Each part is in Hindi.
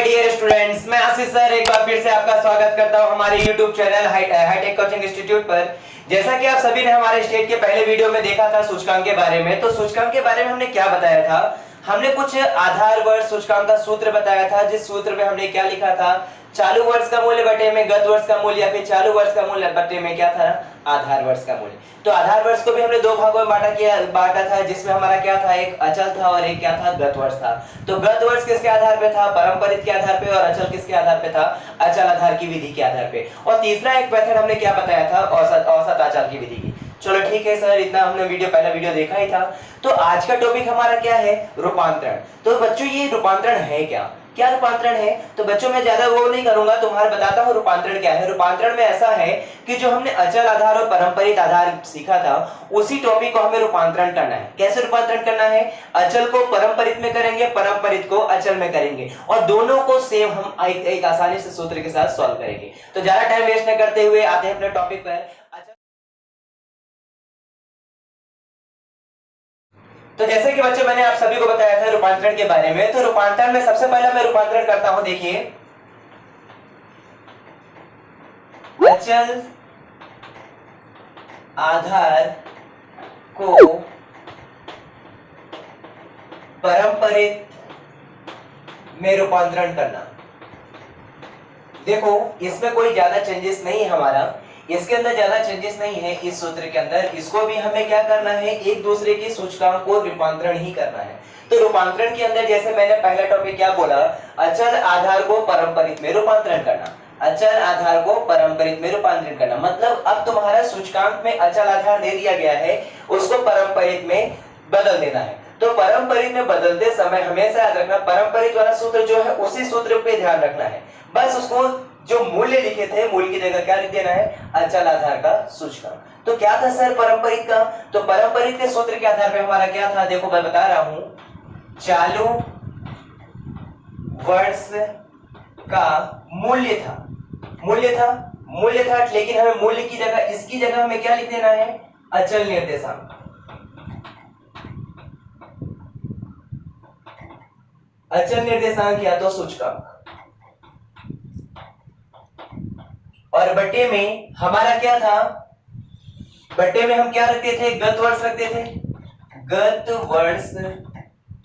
माय डियर स्टूडेंट्स, मैं आशीष सर एक बार फिर से आपका स्वागत करता हूं हमारे YouTube channel Hitech Coaching Institute पर। जैसा कि आप सभी ने हमारे स्टेट के पहले वीडियो में देखा था सूचकांक के बारे में, तो सूचकांक के बारे में हमने क्या बताया था? हमने कुछ आधार वर्ष सूचकांक का सूत्र बताया था, जिस सूत्र में हमने क्या लिखा था? चालू वर्ष का मूल्य बटे में गत वर्ष का मूल्य, या फिर चालू वर्ष का मूल्य बटे में क्या था? आधार वर्ष का मूल्य। तो आधार वर्ष को भी हमने दो भागों में बांटा था, जिसमें हमारा क्या था? एक अचल था और एक क्या था? गत वर्ष था। तो गत वर्ष किसके आधार पे था? परंपरित के आधार पे। और अचल किसके आधार पे था? अचल आधार की विधि के आधार पे। और तीसरा एक मेथड हमने क्या बताया था? औसत अचल की विधि की। चलो ठीक है सर, इतना हमने पहला वीडियो देखा ही था। तो आज का टॉपिक हमारा क्या है? रूपांतरण। तो बच्चों ये रूपांतरण है क्या? क्या रूपांतरण है? तो बच्चों मैं ज्यादा वो नहीं करूंगा, तुम्हारे बताता हूँ रूपांतरण क्या है। रूपांतरण में ऐसा है कि जो हमने अचल आधार और पारंपरिक आधार सीखा था, उसी टॉपिक को हमें रूपांतरण करना है। कैसे रूपांतरण करना है? अचल को पारंपरिक में करेंगे, पारंपरिक को अचल में करेंगे, और दोनों को सेम हम एक आसानी से सूत्र के साथ सॉल्व करेंगे। तो ज्यादा टाइम वेस्ट न करते हुए आते हैं अपने टॉपिक पर। तो जैसे कि बच्चों मैंने आप सभी को बताया था रूपांतरण के बारे में, तो रूपांतरण में सबसे पहले मैं रूपांतरण करता हूं। देखिए, अचल आधार को पारंपरिक में रूपांतरण करना। देखो, इसमें कोई ज्यादा चेंजेस नहीं है हमारा, इसके अंदर ज्यादा चेंजेस नहीं है इस सूत्र के अंदर। इसको भी हमें क्या करना है? एक दूसरे के सूचकांक को रूपांतरण ही करना है। तो रूपांतरण के अंदर जैसे मैंने पहला टॉपिक क्या बोला? अचल आधार को पारंपरिक में रूपांतरण करना। अचल आधार को पारंपरिक में रूपांतरण करना मतलब अब तुम्हारा सूचकांक में अचल आधार दे दिया गया है, उसको पारंपरिक में बदल देना है। तो पारंपरिक में बदलते समय हमेशा याद रखना, पारंपरिक वाला सूत्र जो है उसी सूत्र पे ध्यान रखना है। बस उसको जो मूल्य लिखे थे, मूल्य की जगह क्या लिख देना है? अचल आधार का सूचकांक। तो क्या था सर पारंपरिक का? तो पारंपरिक के सूत्र के आधार पे हमारा क्या था? देखो मैं बता रहा हूं, चालू वर्ष का मूल्य था। मूल्य था, लेकिन हमें मूल्य की जगह, इसकी जगह हमें क्या लिख देना है? अचल निर्देशांक। अचल निर्देशांक या तो सूचकांक। और बटे में हमारा क्या था? बटे में हम क्या रखते थे? गत वर्ष रखते थे। गत वर्ष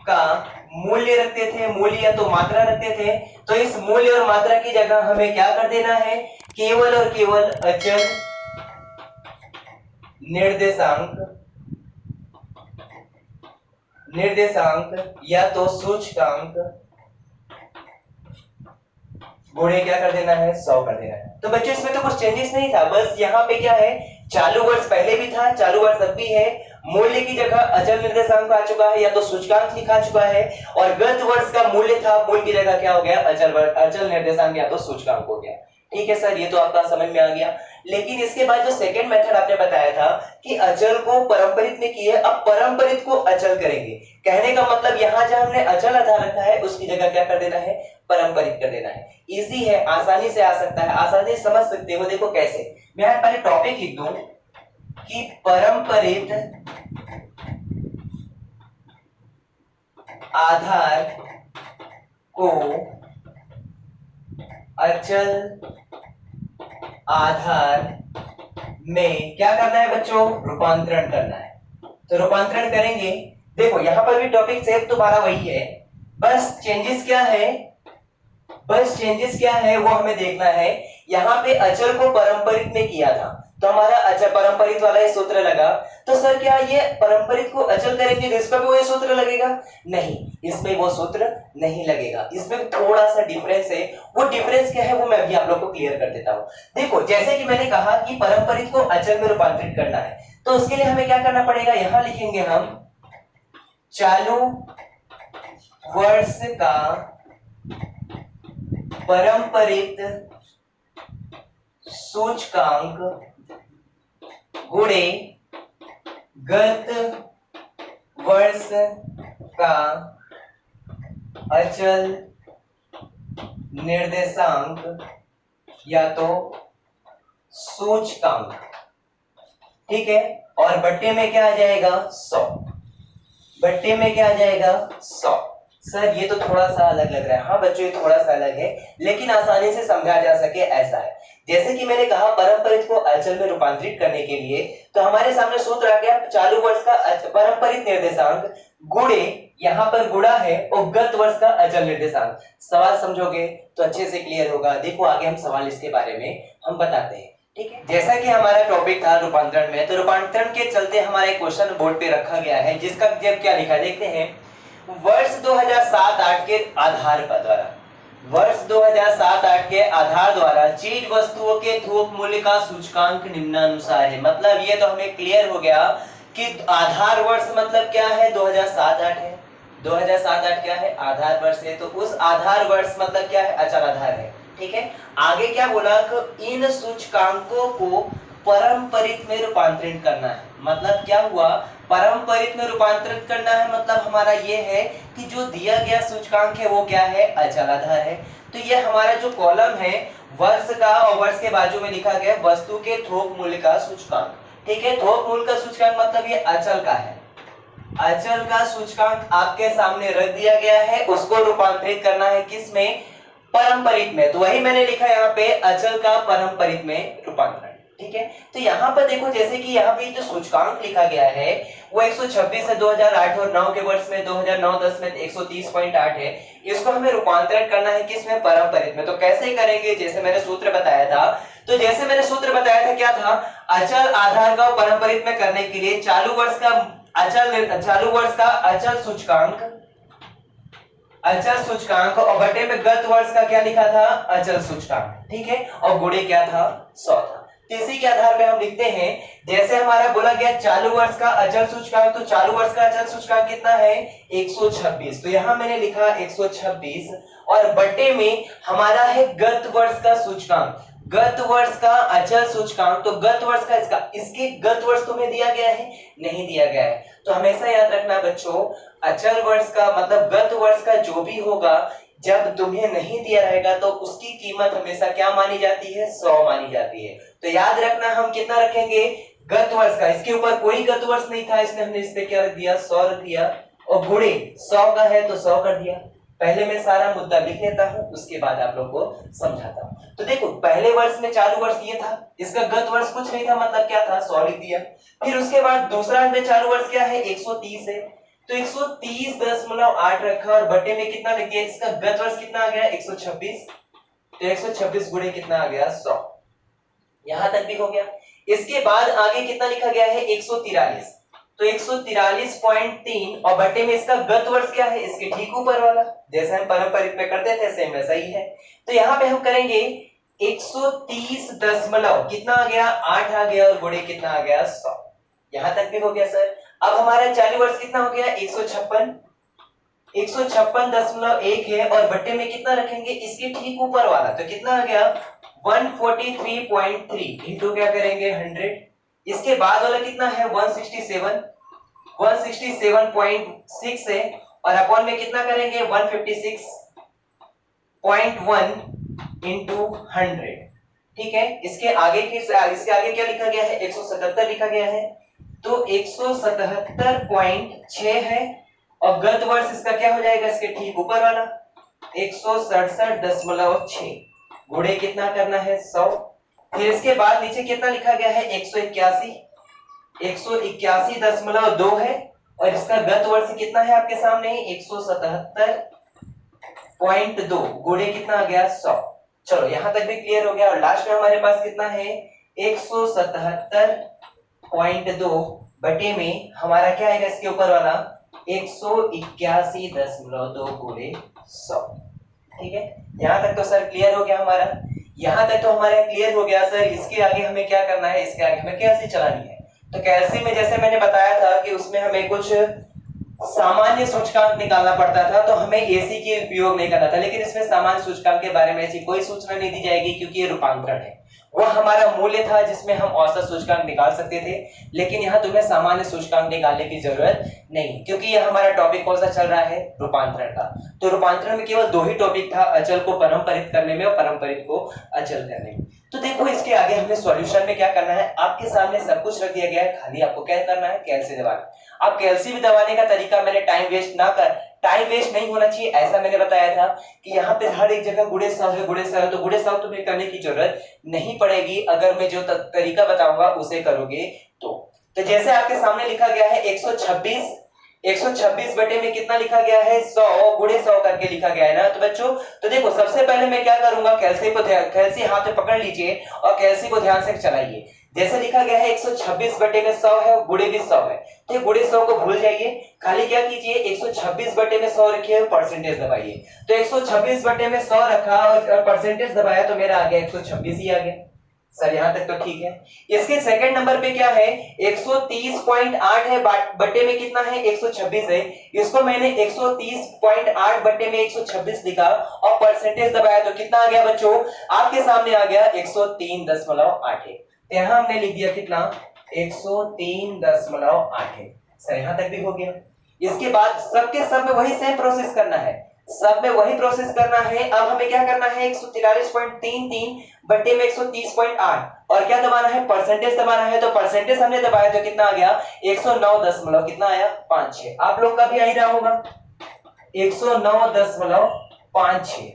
का मूल्य रखते थे, मूल्य या तो मात्रा रखते थे। तो इस मूल्य और मात्रा की जगह हमें क्या कर देना है? केवल और केवल अचल निर्देशांक या तो सूचकांक गुणे क्या कर देना है? 100 कर देना है। तो बच्चों इसमें तो कुछ चेंजेस नहीं था, बस यहाँ पे क्या है? चालू वर्ष पहले भी था, चालू वर्ष अब भी है। मूल्य की जगह अचल निर्देशांक आ चुका है या तो सूचकांक लिखा चुका है, और गत वर्ष का मूल्य था, मूल्य की जगह क्या हो गया? अचल निर्देशांक या तो सूचकांक हो गया। ठीक है सर, ये तो आपका समझ में आ गया। लेकिन इसके बाद जो सेकंड मेथड आपने बताया था कि अचल को पारंपरिक में किए, अब पारंपरिक को अचल करेंगे। कहने का मतलब यहां जहां हमने अचल आधार रखा है, उसकी जगह क्या कर देना है? पारंपरिक कर देना है। इजी है, आसानी से आ सकता है, आसानी से समझ सकते हो। देखो कैसे, मैं यहाँ पहले टॉपिक लिख दूं कि पारंपरिक आधार को अचल आधार में क्या करना है बच्चों? रूपांतरण करना है। तो रूपांतरण करेंगे। देखो यहां पर भी टॉपिक सेम तुम्हारा वही है, बस चेंजेस क्या है वो हमें देखना है। यहाँ पे अचल को पारंपरिक में किया था, तो हमारा अचल पारंपरिक वाला ये सूत्र लगा। तो सर क्या ये पारंपरिक को अचल करेंगे तो इसमें भी वो सूत्र लगेगा? नहीं, इसमें वो सूत्र नहीं लगेगा। इसमें थोड़ा सा डिफरेंस है। वो डिफरेंस क्या है वो मैं अभी आप लोग को क्लियर कर देता हूँ। देखो जैसे कि मैंने कहा कि पारंपरिक को अचल में रूपांतरित करना है, तो उसके लिए हमें क्या करना पड़ेगा? यहां लिखेंगे हम चालू वर्ष का पारंपरिक सूचकांक गुणे गत वर्ष का अचल निर्देशांक या तो सूचकांक। ठीक है, और बट्टे में क्या आ जाएगा? 100। बट्टे में क्या आ जाएगा? 100। सर ये तो थोड़ा सा अलग लग रहा है। हाँ बच्चों, ये थोड़ा सा अलग है, लेकिन आसानी से समझा जा सके ऐसा है। जैसे कि मैंने कहा परंपरित को अचल में रूपांतरित करने के लिए, तो हमारे सामने सूत्र आ गया चालू वर्ष का परंपरित निर्देशांक गुणे, यहाँ पर गुणा है, और गत वर्ष का अचल निर्देशांक। सवाल समझोगे तो अच्छे से क्लियर होगा। देखो आगे हम सवाल इसके बारे में हम बताते हैं, ठीक है। जैसा कि हमारा टॉपिक था रूपांतरण में, तो रूपांतरण के चलते हमारे क्वेश्चन बोर्ड पे रखा गया है, जिसका जब क्या लिखा देखते हैं। वर्ष 2007-8 के आधार पर द्वारा, वर्ष 2007-8 के आधार द्वारा चीज वस्तुओं के थोक मूल्य का सूचकांक निम्नानुसार है। मतलब ये तो हमें क्लियर हो गया कि आधार वर्ष मतलब क्या है, 2007-8 है। 2007-8 क्या है, आधार वर्ष है। तो उस आधार वर्ष मतलब क्या है, अचल आधार है, ठीक है। आगे क्या बोला कि इन सूचकांकों को परंपरित में रूपांतरित करना है। मतलब क्या हुआ, परंपरित में रूपांतरित करना है, मतलब हमारा ये है कि जो दिया गया सूचकांक है वो क्या है, अचल आधार है। तो ये हमारा जो कॉलम है वर्ष का, और वर्ष के बाजू में लिखा गया वस्तु के थोक मूल्य का सूचकांक, ठीक है। थोक मूल्य का सूचकांक मतलब ये अचल का है। अचल का सूचकांक आपके सामने रख दिया गया है, उसको रूपांतरित करना है किसमें, परंपरित में। तो वही मैंने लिखा यहाँ पे अचल का परंपरित में रूपांतरण, ठीक है। तो यहाँ पर देखो, जैसे कि यहाँ पे जो सूचकांक लिखा गया है वो 126 है 2008 और 9 के वर्ष में 2009-10 में 130.8 है। इसको हमें रूपांतरण करना है किसमें, परंपरित में। तो कैसे करेंगे, जैसे मैंने सूत्र बताया था। तो जैसे मैंने सूत्र बताया था क्या था, अचल आधार का परंपरित में करने के लिए चालू वर्ष का अचल सूचकांक, अचल सूचकांक, और बटे में गत वर्ष का क्या लिखा था, अचल सूचकांक, ठीक है। और गुणे क्या था, 100 था। तो इसी के आधार पे हम लिखते हैं, जैसे हमारा बोला गया चालू वर्ष का अचल सूचकांक, तो चालू वर्ष का अचल सूचकांक कितना है, 126। तो यहां मैंने लिखा 126, और बटे में हमारा है गत वर्ष का सूचकांक, गत वर्ष का अचल सूचकांक। तो गत वर्ष का इसके गत वर्ष तुम्हें दिया गया है, नहीं दिया गया है। तो हमेशा याद रखना बच्चों, अचल वर्ष का मतलब गत वर्ष का जो भी होगा, जब तुम्हें नहीं दिया रहेगा तो उसकी कीमत हमेशा क्या मानी जाती है, 100 मानी जाती है। तो याद रखना हम कितना रखेंगे, गत वर्ष का। इसके ऊपर कोई गत वर्ष नहीं था, इसलिए हमने इस पे क्या रख दिया, 100 रख दिया, और गुणे 100 का है तो 100 कर दिया। पहले मैं सारा मुद्दा लिख लेता हूं, उसके बाद आप लोग को समझाता हूं। तो देखो, पहले वर्ष में चालू वर्ष ये था, इसका गत वर्ष कुछ नहीं था, मतलब क्या था, 100 लिख दिया। फिर उसके बाद दूसरा में चालू वर्ष क्या है, 130 है, तो 130.8 रखा, और बटे में कितना लिख दिया, इसका गत वर्ष कितना आ गया, 126। तो 126 गुणे कितना आ गया, 100। यहां तक भी हो गया। इसके बाद आगे कितना लिखा गया है, 143। तो 143.3, और बटे में इसका गत वर्ष क्या है, इसके ठीक ऊपर वाला, जैसे हम परंपरित में करते थे सेम वैसा ही है। तो यहाँ पे हम करेंगे 130 दशमलव कितना आ गया, 8 आ गया, और गुणे कितना आ गया, 100। यहां तक भी हो गया सर। अब हमारा चालू वर्ष कितना हो गया, 156, 156.1 है, और बट्टे में कितना रखेंगे, इसके ठीक ऊपर वाला, तो कितना आ गया, 143.3 इंटू क्या करेंगे, 100। इसके बाद वाला कितना है, 167.6 है, और अपॉन में कितना करेंगे, 156.1 इंटू 100, ठीक है। इसके आगे क्या लिखा गया है, 177 लिखा गया है। तो 177.6 है, और गत वर्ष इसका क्या हो जाएगा, इसके ठीक ऊपर वाला 167.6, गुणे कितना करना है, 100। फिर इसके बाद नीचे कितना लिखा गया है, 181.2 है, और इसका गत वर्ष कितना है आपके सामने, 177.2, गुणे कितना आ गया, 100। चलो यहां तक भी क्लियर हो गया। और लास्ट में हमारे पास कितना है, 177.2 बटे में हमारा क्या आएगा, इसके ऊपर वाला 181.2 गुणे 100, ठीक है। यहां तक तो सर क्लियर हो गया हमारा, यहां तक तो हमारा क्लियर हो गया सर। इसके आगे हमें क्या करना है, इसके आगे हमें कैसे चलानी है। तो कैसे में जैसे मैंने बताया था कि उसमें हमें कुछ सामान्य सूचकांक निकालना पड़ता था, तो हमें एसी के उपयोग नहीं करना था। लेकिन इसमें सामान्य सूचकांक के बारे में ऐसी कोई सूचना नहीं दी जाएगी, क्योंकि ये रूपांतरण है। वो हमारा मूल्य था जिसमें हम औसत सूचकांक निकाल सकते थे, लेकिन यहाँ तुम्हें सामान्य सूचकांक निकालने की जरूरत नहीं, क्योंकि ये हमारा टॉपिक कौन सा चल रहा है, रूपांतरण का। तो रूपांतरण में केवल 2 ही टॉपिक था, अचल को परंपरित करने में और परंपरित को अचल करने में। तो देखो इसके आगे हमें सॉल्यूशन में क्या करना है, आपके सामने सब कुछ रख दिया गया है, खाली आपको क्या करना है, कैलसी दबाना। अब कैलसी भी दबाने का तरीका मैंने टाइम टाइम वेस्ट नहीं होना चाहिए, ऐसा मैंने बताया था कि यहाँ पे हर एक जगह गुणे सौ है, गुणे सौ है, तो गुणे सौ तुम्हें करने की जरूरत नहीं पड़ेगी अगर मैं जो तरीका बताऊंगा उसे करोगे तो जैसे आपके सामने लिखा गया है 126 बटे में कितना लिखा गया है 100 गुणे 100 करके लिखा गया है ना। तो बच्चों तो देखो सबसे पहले मैं क्या करूंगा, कैलसी हाथ में पकड़ लीजिए और कैलसी को ध्यान से चलाइए। जैसे लिखा गया है 126 बटे में 100 है, गुणे भी 100 है, तो गुणे 100 को भूल जाइए, खाली क्या कीजिए 126 बटे में 100 रखिए, परसेंटेज दबाइए। तो 126 बटे में 100 रखा और परसेंटेज दबाया तो मेरा आ गया 126 ही आ गया। सर यहां तक तो ठीक है। इसके सेकंड नंबर पे क्या है 130.8 है, बटे में कितना है 126 है, इसको मैंने 130.8 बटे में 126 लिखा और परसेंटेज दबाया तो कितना आ गया बच्चों, आपके सामने आ गया 103.8 है। यहां हमने लिख दिया कितना 103.8 है। सर यहां तक भी हो गया। इसके बाद सबके सब में वही सेम प्रोसेस करना है, सब में वही प्रोसेस करना है। अब हमें क्या करना है 143.33 बटे में 130.8 और क्या दबाना है परसेंटेज दबाना है। तो परसेंटेज हमने दबाया तो कितना आ गया 109 कितना आया 56। आप लोग का भी आ ही रहा होगा 109.56,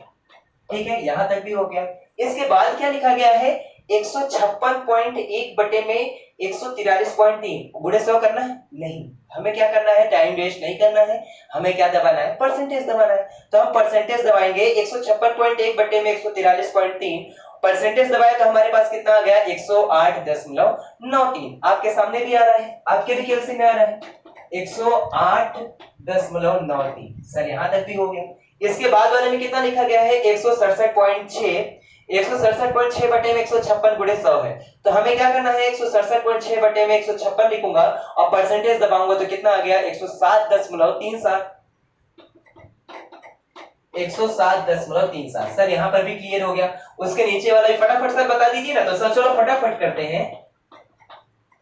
ठीक है, यहां तक भी हो गया। इसके बाद क्या लिखा गया है 156.1 बटे में 143.3 गुणे 100 करना है नहीं, हमें क्या करना है टाइम वेस्ट नहीं करना है, हमें क्या दबाना है परसेंटेज दबाना है। तो हम परसेंटेज दबाएंगे 156.1 बटे में 143.3, परसेंटेज दबाया तो हमारे पास कितना आ गया 108.93। आपके सामने भी आ रहा है, आपके भी कैलसी में आ रहा है 108.93। सर यहां तक भी हो गया। इसके बाद वाले में कितना लिखा गया है 167.6 बटे में 156 गुणे 100 है, तो हमें क्या करना है 167.6 बटे में 156 लिखूंगा और परसेंटेज दबाऊंगा तो कितना आ गया 107.37। सर यहां पर भी क्लियर हो गया। उसके नीचे वाला भी फटाफट सर बता दीजिए ना। तो सर चलो फटाफट करते हैं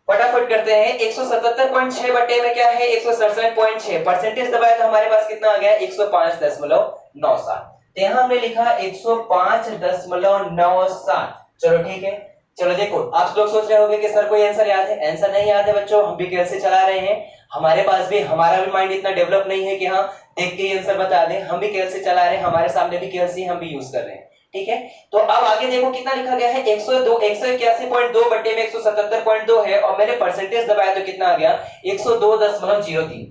177.6 बटे में क्या है 167.6, परसेंटेज दबाया तो हमारे पास कितना आ गया 105.97। तो यहां हमने लिखा 105.97। चलो ठीक है। चलो देखो आप लोग सोच रहे होंगे कि सर कोई आंसर याद है, आंसर नहीं याद है बच्चों, हम भी कैसे चला रहे हैं, हमारे पास भी हमारा भी माइंड इतना डेवलप नहीं है कि हाँ देख के आंसर बता दें, हम भी कैसे चला रहे हैं, हमारे सामने भी कैसे हम भी यूज कर रहे हैं, ठीक है। तो अब आगे देखो कितना लिखा गया है 181.2 बटे में 177.2 है और मैंने परसेंटेज दबाया तो कितना आ गया 102.03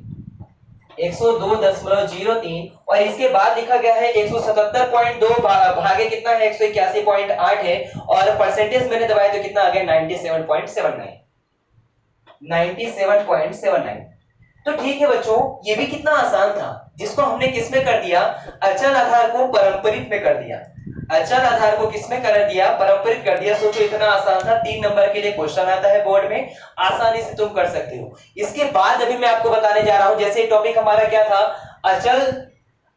और इसके बाद लिखा गया है 177.2 भागे कितना है 181.8 है और परसेंटेज मैंने दबाया तो कितना आ गया 97.79। तो ठीक है बच्चों, ये भी कितना आसान था, जिसको हमने किसमें कर दिया अचल आधार को परंपरित में कर दिया, अचल आधार को किसमें कर दिया परंपरित कर दिया। सोचो इतना आसान था, 3 नंबर के लिए क्वेश्चन आता है बोर्ड में, आसानी से तुम कर सकते हो। इसके बाद अभी मैं आपको बताने जा रहा हूं, जैसे टॉपिक हमारा क्या था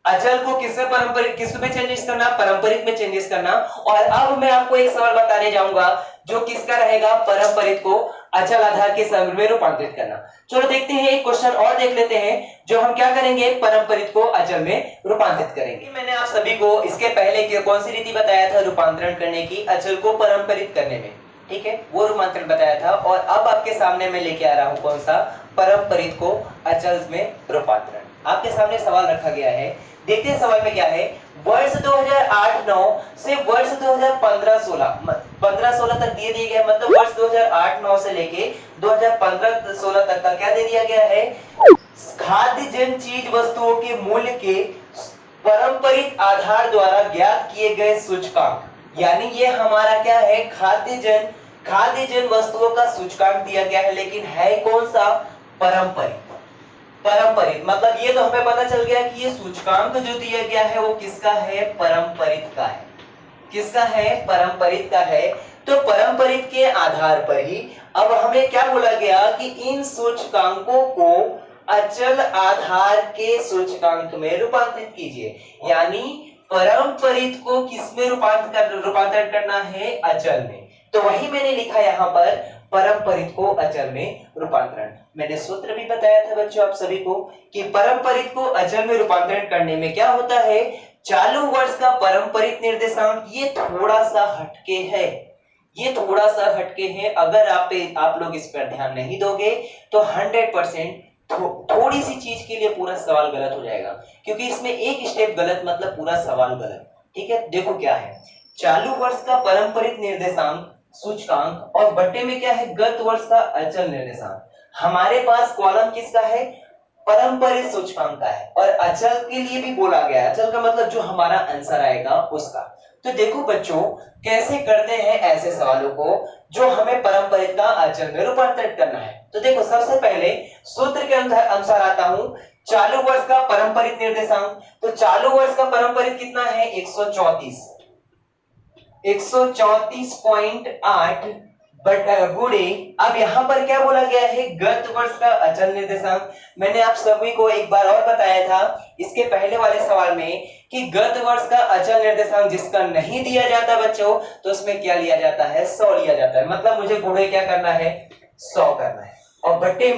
अचल को किसमें परंपरित, किसमें चेंजेस करना परंपरित में चेंजेस करना। और अब मैं आपको एक सवाल बताने जाऊंगा जो किसका रहेगा परंपरित को अचल आधार के समीकरण में रूपांतरित करना। चलो देखते हैं एक क्वेश्चन और देख लेते हैं जो हम क्या करेंगे परंपरित को अचल में रूपांतरित करेंगे। मैंने आप सभी को इसके पहले कौन सी रीति बताया था रूपांतरण करने की अचल को परंपरित करने में, ठीक है, वो रूपांतरण बताया था। और अब आपके सामने मैं लेके आ रहा हूं कौन सा परंपरित को अचल में रूपांतरण। आपके सामने सवाल रखा गया है, देखते हैं सवाल में क्या है। वर्ष 2008-9 से वर्ष 2015-16 तक दिए गए, मतलब वर्ष 2008-9 से लेके 2015-16 तक का क्या दे दिया गया है खाद्य जन चीज वस्तुओं के मूल्य के परंपरित आधार द्वारा ज्ञात किए गए सूचकांक। यानी ये हमारा क्या है खाद्य जन वस्तुओं का सूचकांक दिया गया है, लेकिन है कौन सा परंपरित मतलब ये तो हमें पता चल गया कि ये सूचकांक जो दिया गया है वो किसका है परंपरित का है, किसका है परंपरित का है। तो परंपरित के आधार पर ही अब हमें क्या बोला गया कि इन सूचकांकों को अचल आधार के सूचकांक में रूपांतरित कीजिए। यानी परंपरित को किसमें रूपांतरित करना है अचल में। तो वही मैंने लिखा यहाँ पर परंपरित को अचल में रूपांतरण। मैंने सूत्र भी बताया था बच्चों आप सभी को कि परंपरित को अचल में रूपांतरण करने में क्या होता है चालू वर्ष का परंपरित निर्देशांक ये थोड़ा सा हटके है, ये थोड़ा सा हटके है। अगर आप लोग इस पर ध्यान नहीं दोगे तो 100% थोड़ी सी चीज के लिए पूरा सवाल गलत हो जाएगा, क्योंकि इसमें एक स्टेप गलत मतलब पूरा सवाल गलत। ठीक है, देखो क्या है, चालू वर्ष का पारंपरिक निर्देशांक सूचकांक और बट्टे में क्या है, गत वर्ष का अचल निर्देशांक। हमारे पास कॉलम किसका है, पारंपरिक सूचकांक का है, और अचल के लिए भी बोला गया है। अचल का मतलब जो हमारा आंसर आएगा उसका। तो देखो बच्चों कैसे करते हैं ऐसे सवालों को जो हमें पारंपरिक का अचल में रूपांतरित करना है। तो देखो सबसे पहले सूत्र के अनुसार आता हूं, चालू वर्ष का पारंपरिक निर्देशांक। तो चालू वर्ष का पारंपरिक कितना है, 134, 134.8 गुणे, अब यहां पर क्या बोला गया है, गत वर्ष का अचल निर्देशांक। मैंने आप सभी को एक बार और बताया था इसके पहले वाले सवाल में कि गत वर्ष का अचल निर्देशांक जिसका नहीं दिया जाता बच्चों, तो उसमें क्या लिया जाता है, 100 लिया जाता है। मतलब मुझे गुणे क्या करना है, 100 करना है। और बट्टे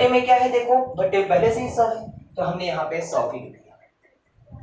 में क्या है, देखो बट्टे पहले से ही 100 है, तो हमने यहाँ पे 100 भी लिख दिया,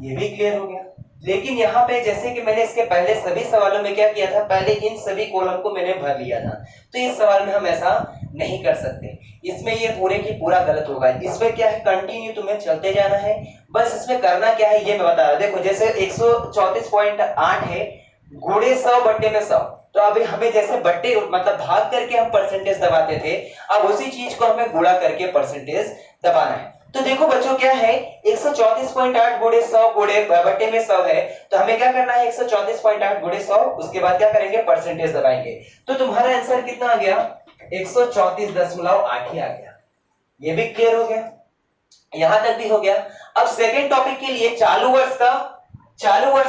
ये भी क्लियर हो गया। लेकिन यहाँ पे जैसे कि मैंने इसके पहले सभी सवालों में क्या किया था, पहले इन सभी कॉलम को मैंने भर लिया था, तो इस सवाल में हम ऐसा नहीं कर सकते। इसमें ये पूरे की पूरा गलत होगा। इसमें क्या है, कंटिन्यू तुम्हें चलते जाना है, बस इसमें करना क्या है ये मैं बता रहा हूं। देखो जैसे 134.8 है गुणे 100 बट्टे में 100, तो अभी हमें जैसे बट्टे मतलब भाग करके हम परसेंटेज दबाते थे, अब उसी चीज को हमें गुणा करके परसेंटेज दबाना है। तो देखो बच्चों क्या है, 134.8 गुणे 100 गुणे बट्टे में 100 है, तो हमें क्या करना है, 134.8 गुणे 100, उसके बाद क्या करेंगे, परसेंटेज दबाएंगे। तो तुम्हारा आंसर कितना आ गया, 134.8 ही आ गया। ये भी क्लियर हो गया, यहां तक भी हो गया। अब सेकेंड टॉपिक के लिए चालू वर्ष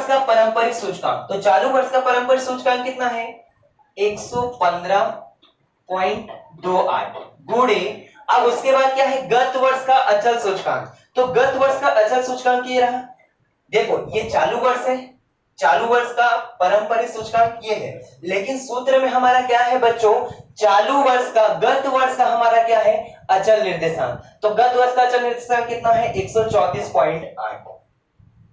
का पारंपरिक सूचकांक। तो चालू वर्ष का पारंपरिक सूचकांक कितना है, 115.28 गुणे, अब उसके बाद क्या है, गत वर्ष का अचल सूचकांक। तो गत वर्ष का अचल सूचकांक ये रहा, देखो ये चालू वर्ष है, चालू वर्ष का पारंपरिक सूचकांक ये है, लेकिन सूत्र में हमारा क्या है बच्चों, चालू वर्ष का गत वर्ष का हमारा क्या है, अचल निर्देशांक। तो गत वर्ष का अचल निर्देशांक कितना है, 134.8।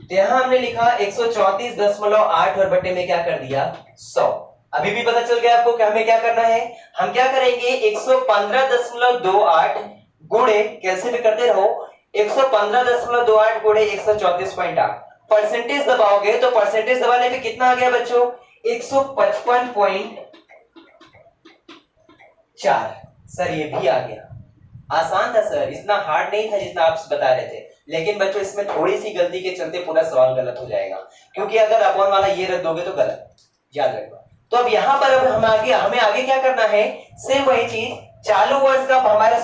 तो यहां हमने लिखा 134.8 और बटे में क्या कर दिया, 100। अभी भी पता चल गया आपको कि हमें क्या करना है, हम क्या करेंगे, 115.28 गुणे, कैसे भी करते रहो, 115.28 गुणे 134.8, परसेंटेज दबाओगे तो परसेंटेज दबाने पे कितना आ गया बच्चों, 155.4। सर ये भी आ गया, आसान था सर, इतना हार्ड नहीं था जितना आप बता रहे थे। लेकिन बच्चों इसमें थोड़ी सी गलती के चलते पूरा सवाल गलत हो जाएगा, क्योंकि अगर अपॉन वाला ये रद्द दोगे तो गलत, याद रखना। तो अब यहां पर अब हमें आगे क्या करना है, सेम वही चीज, चालू वर्ष का हमारा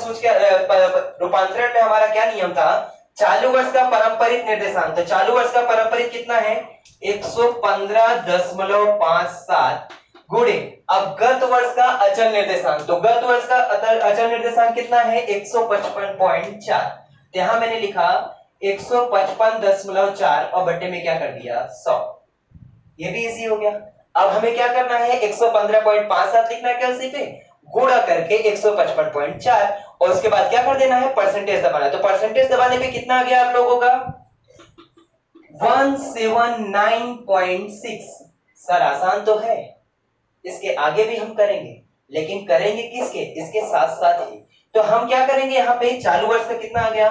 रूपांतरण में हमारा क्या नियम था, चालू वर्ष का पारंपरिक निर्देशांक। तो चालू वर्ष का पारंपरिक कितना है, 115.57 गुणे, अब गत वर्ष का अचल निर्देशांक। तो गत वर्ष का अचल निर्देशांक कितना है, 155.4। तो यहां मैंने लिखा 155.4 और बट्टे में क्या कर दिया, 100। ये भी इजी हो गया। अब हमें क्या करना है, 115.57 लिखना है कैलसी पे, गुणा करके 155.4 और उसके बाद क्या कर देना है, परसेंटेज दबाना है। तो परसेंटेज दबाने पे कितना आ गया आप लोगों का, 179.6। सर आसान तो है, इसके आगे भी हम करेंगे, लेकिन करेंगे किसके, इसके साथ साथ ही। तो हम क्या करेंगे, यहाँ पे चालू वर्ष का कितना आ गया,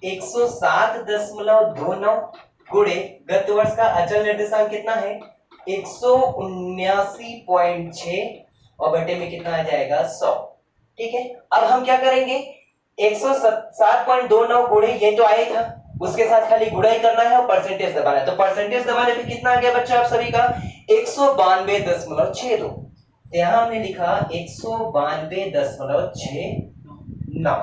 107.29 गुणे गत वर्ष का अचल निर्देशांक कितना है, 179.6 और बटे में कितना आ जाएगा, 100। ठीक है, अब हम क्या करेंगे, 107.29 गुणे ये तो आया था, उसके साथ खाली गुणा ही करना है और परसेंटेज दबाना है। तो परसेंटेज दबाने पे कितना आ गया बच्चों आप सभी का, 192.69। तो यहां हमने लिखा 192.69।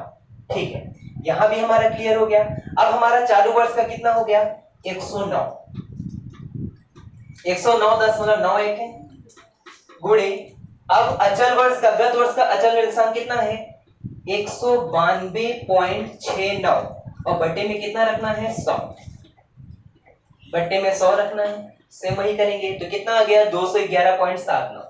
ठीक है, यहां भी हमारा क्लियर हो गया। अब हमारा चालू वर्ष का कितना हो गया, 109, 109.91 है गुणे, अब अचल वर्ष का गत वर्ष का अचल निर्देशांक कितना है, 192.69 और बट्टे में कितना रखना है, 100। बट्टे में 100 रखना है, सेम वही करेंगे। तो कितना आ गया, 211.79,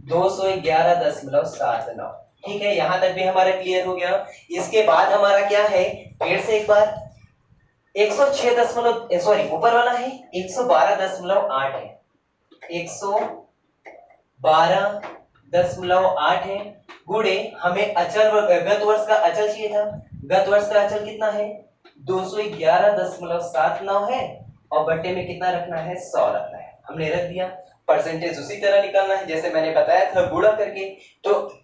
211.79। ठीक है, यहां तक भी हमारा क्लियर हो गया। इसके बाद हमारा क्या है, फिर से एक बार 106 सॉरी ऊपर वाला है 112.8 है, 10.8 है, गुणे हमें अचल गत वर्ष का अचल चाहिए था। गत वर्ष का अचल कितना है? 211.79 है, और बट्टे में कितना रखना है? 100 रखना है। हमने रख दिया। परसेंटेज उसी तरह निकालना है जैसे मैंने बताया था, गुणा करके। तो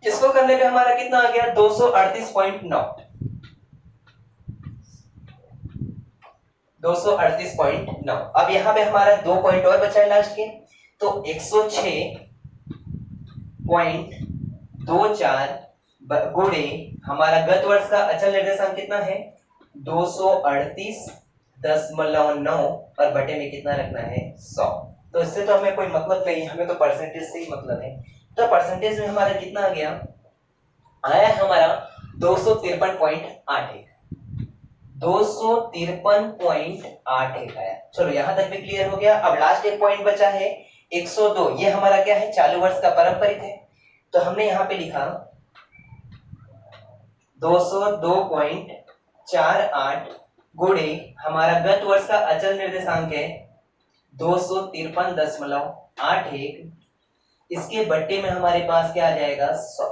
इसको करने पे हमारा कितना आ गया? 238.9। 238.9। अब यहाँ पे हमारा 2 पॉइंट और बचा है लास्ट के, तो 106.24 गुणे हमारा गत वर्ष का अचल निर्देशांक कितना है? 238.9 और बटे में कितना रखना है? 100। तो इससे तो हमें कोई मतलब नहीं, हमें तो परसेंटेज से ही मतलब है। तो परसेंटेज में हमारा कितना आ गया? आया हमारा 253.81। 253.81 आया। चलो यहां तक भी क्लियर हो गया। अब लास्ट एक पॉइंट बचा है 102। ये हमारा क्या है? चालू वर्ष का पारंपरिक है। तो हमने यहां पे लिखा 202.48 गुणे हमारा गत वर्ष का अचल निर्देशांक है 253.81। इसके बट्टे में हमारे पास क्या आ जाएगा? 100।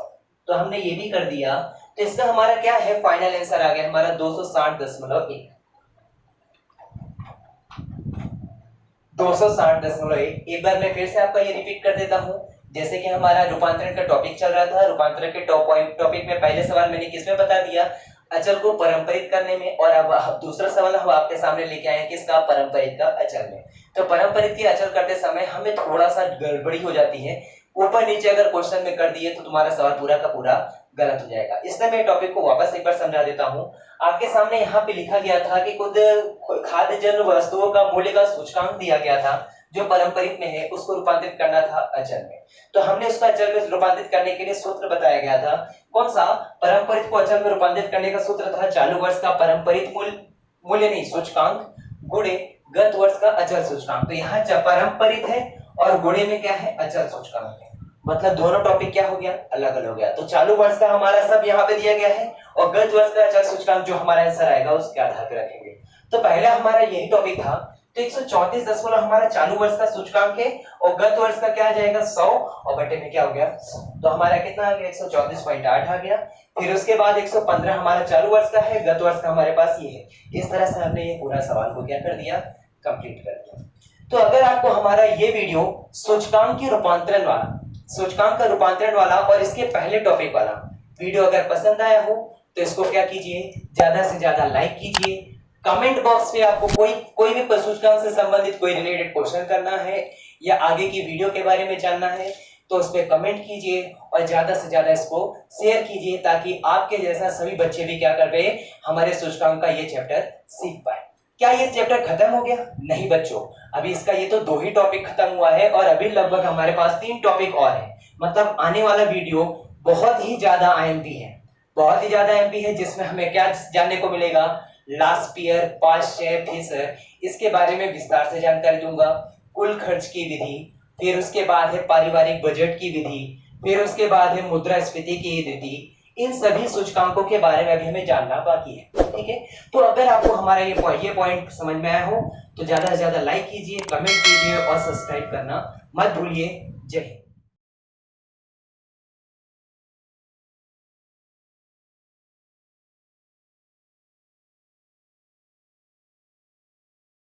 तो हमने ये भी कर दिया। तो इसका हमारा क्या है? फाइनल आंसर आ गया हमारा 260.1। 260.1। एक बार मैं फिर से आपका ये रिपीट कर देता हूं। जैसे कि हमारा रूपांतरण का टॉपिक चल रहा था, रूपांतरण के टॉपिक में पहले सवाल मैंने किसमें बता दिया? अचल को परंपरित करने में। और अब दूसरा सवाल हम आपके सामने लेके आए हैं किसका? परंपरित का अचल में। तो परंपरित की अचल करते समय हमें थोड़ा सा गड़बड़ी हो जाती है। ऊपर नीचे अगर क्वेश्चन में कर दिए तो तुम्हारा सवाल पूरा का पूरा गलत हो जाएगा। इसलिए मैं टॉपिक को वापस एक बार समझा देता हूं। आपके सामने यहाँ पे लिखा गया था कि खुद खाद्यजन्य वस्तुओं का मूल्य का सूचकांक दिया गया था जो पारंपरिक में है, उसको रूपांतरित करना था अचल में। तो हमने उसको अचल में रूपांतरित करने के लिए सूत्र बताया गया था। कौन सा? पारंपरिक को अचल में रूपांतरित करने का सूत्र था चालू वर्ष का पारंपरिक मूल्य नहीं सूचकांक गुणे गत वर्ष का अचल सूचकांक। तो यहाँ पारंपरिक है और गुणे में क्या है? अचल सूचकांक है। मतलब दोनों टॉपिक क्या हो गया? अलग अलग हो गया। तो चालू वर्ष का हमारा सब यहाँ पे दिया गया है और गत वर्ष का अचल सूचकांक जो हमारा आंसर आएगा उसके आधार पर रखेंगे। तो पहला हमारा यही टॉपिक था। तो 134 हमारा चालू वर्ष का सूचकांक है और गत वर्ष का क्या आ जाएगा? 100 और बटे में क्या हो गया? 100। तो हमारा कितना आ गया? 134.8 आ गया। फिर उसके बाद 115 हमारा चालू वर्ष का है, गत वर्ष का हमारे पास ये है। इस तरह से हमने ये पूरा सवाल को क्या कर दिया? कंप्लीट कर दिया। तो अगर आपको हमारा ये वीडियो सूचकांक का रूपांतरण वाला और इसके पहले टॉपिक वाला वीडियो अगर पसंद आया हो तो इसको क्या कीजिए? ज्यादा से ज्यादा लाइक कीजिए। कमेंट बॉक्स में आपको कोई भी सूचकांक से संबंधित कोई रिलेटेड क्वेश्चन करना है या आगे की वीडियो के बारे में जानना है तो उस पर कमेंट कीजिए और ज्यादा से ज्यादा इसको शेयर कीजिए ताकि आपके जैसा सभी बच्चे भी क्या कर रहे हैं? हमारे सूचकांक का ये चैप्टर सीख पाए। क्या ये चैप्टर खत्म हो गया? नहीं बच्चों, अभी इसका ये तो 2 ही टॉपिक खत्म हुआ है और अभी लगभग हमारे पास 3 टॉपिक और है। मतलब आने वाला वीडियो बहुत ही ज्यादा एमपी है, जिसमें हमें क्या जानने को मिलेगा? Last year, past year, fees, इसके बारे में विस्तार से जानकारी दूंगा। कुल खर्च की विधि, फिर उसके बाद है पारिवारिक बजट की विधि, फिर उसके बाद है मुद्रास्फीति की विधि। इन सभी सूचकांकों के बारे में अभी हमें जानना बाकी है। ठीक है, तो अगर आपको हमारा ये पॉइंट समझ में आया हो तो ज्यादा से ज्यादा लाइक कीजिए, कमेंट कीजिए और सब्सक्राइब करना मत भूलिए। जय हिंद।